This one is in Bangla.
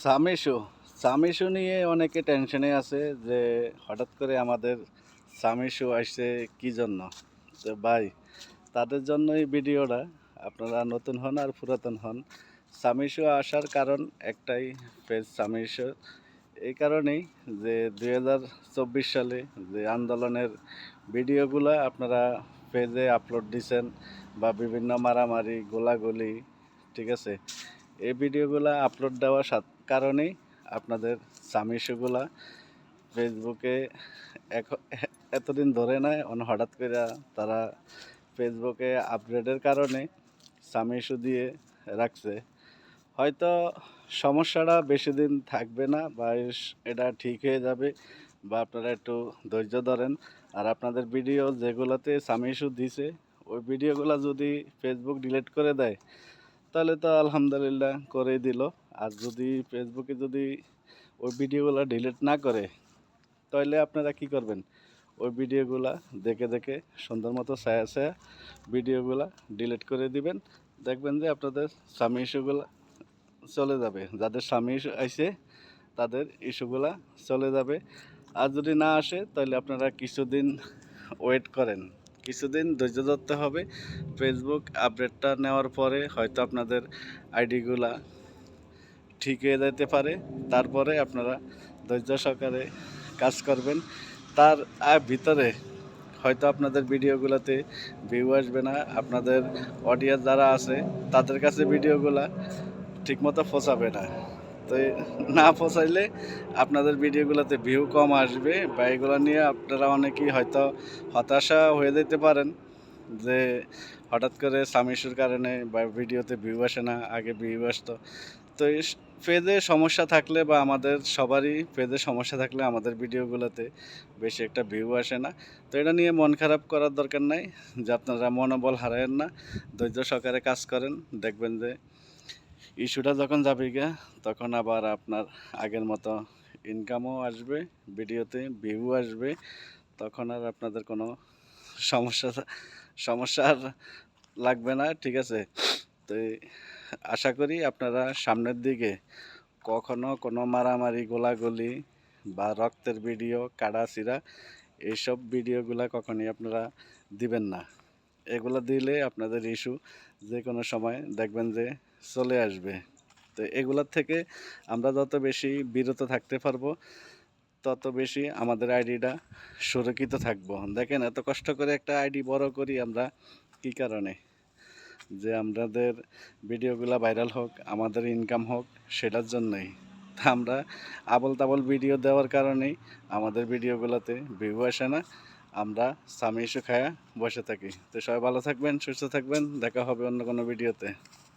সামিশু সামিশু নিয়ে অনেকে টেনশনে আছে যে হঠাৎ করে আমাদের সামিশু আসছে কি জন্য। তো ভাই, তাদের জন্যই ভিডিওটা। আপনারা নতুন হন আর পুরাতন হন, সামিশু আসার কারণ একটাই, পেজ সামিশু। এই কারণেই যে 2024 সালে যে আন্দোলনের ভিডিওগুলো আপনারা পেজে আপলোড দিছেন, বা বিভিন্ন মারামারি গোলাগুলি, ঠিক আছে, এই ভিডিওগুলো আপলোড দেওয়ার কারণেই আপনাদের সামিশগুলা ফেসবুকে এতদিন ধরে নাই, হঠাৎ করে তারা ফেসবুকে আপডেটের কারণে সামিশু দিয়ে রাখছে। হয়তো সমস্যাটা বেশি দিন থাকবে না, বা এটা ঠিক হয়ে যাবে, বা আপনারা একটু ধৈর্য ধরেন। আর আপনাদের ভিডিও যেগুলোতে সামিশু দিছে ওই ভিডিওগুলো যদি ফেসবুক ডিলিট করে দেয় তাহলে তো আলহামদুলিল্লাহ করেই দিল। আর যদি ফেসবুকে যদি ওই ভিডিওগুলো ডিলিট না করে, তাহলে আপনারা কি করবেন, ওই ভিডিওগুলা দেখে দেখে সুন্দর মতো ছায়া ছায়া ভিডিওগুলা ডিলিট করে দিবেন। দেখবেন যে আপনাদের স্বামী ইস্যুগুলা চলে যাবে, যাদের স্বামী ইস্যু আইছে তাদের ইস্যুগুলা চলে যাবে। আর যদি না আসে তাহলে আপনারা কিছুদিন ওয়েট করেন, কিছুদিন ধৈর্য ধরতে হবে। ফেসবুক আপডেটটা নেওয়ার পরে হয়তো আপনাদের আইডিগুলা ঠিক হয়ে যেতে পারে। তারপরে আপনারা ধৈর্য সহকারে কাজ করবেন। তার ভিতরে হয়তো আপনাদের ভিডিওগুলোতে ভিউ আসবে না, আপনাদের অডিয়েন্স যারা আছে তাদের কাছে ভিডিওগুলা ঠিকমতো পৌঁছাবে না। তো না পৌঁছাইলে আপনাদের ভিডিওগুলোতে ভিউ কম আসবে, বা এগুলো নিয়ে আপনারা অনেকেই হয়তো হতাশা হয়ে যেতে পারেন যে হঠাৎ করে সামিশুর কারণে বা ভিডিওতে ভিউ আসে না, আগে ভিউ আসতো। তো এই পেজে সমস্যা থাকলে, বা আমাদের সবারই পেজে সমস্যা থাকলে আমাদের ভিডিওগুলোতে বেশি একটা ভিউ আসে না। তো এটা নিয়ে মন খারাপ করার দরকার নাই, যে আপনারা মনোবল হারায়েন না, ধৈর্য সহকারে কাজ করেন। দেখবেন যে ইস্যুটা যখন যাবে গিয়া তখন আবার আপনার আগের মতো ইনকামও আসবে, ভিডিওতে ভিউ আসবে, তখন আর আপনাদের কোনো সমস্যা সমস্যা আর লাগবে না, ঠিক আছে। তো আশা করি আপনারা সামনের দিকে কখনো কোনো মারামারি গোলাগুলি বা রক্তের ভিডিও কাটাছিড়া এইসব ভিডিওগুলা কখনই আপনারা দিবেন না। এগুলো দিলে আপনাদের ইস্যু যে কোনো সময় দেখবেন যে চলে আসবে। তো এগুলোর থেকে আমরা যত বেশি বিরত থাকতে পারবো তত বেশি আমাদের আইডিটা সুরক্ষিত থাকবো। দেখেন, এত কষ্ট করে একটা আইডি বড় করি আমরা কী কারণে, যে আমাদের ভিডিওগুলো ভাইরাল হোক, আমাদের ইনকাম হোক, সেটার জন্যই। তা আমরা আবল তাবল ভিডিও দেওয়ার কারণেই আমাদের ভিডিওগুলোতে ভিউ আসে না, আমরা সামি ইস্যু খায়া বসে থাকি। তো সবাই ভালো থাকবেন, সুস্থ থাকবেন, দেখা হবে অন্য কোনো ভিডিওতে।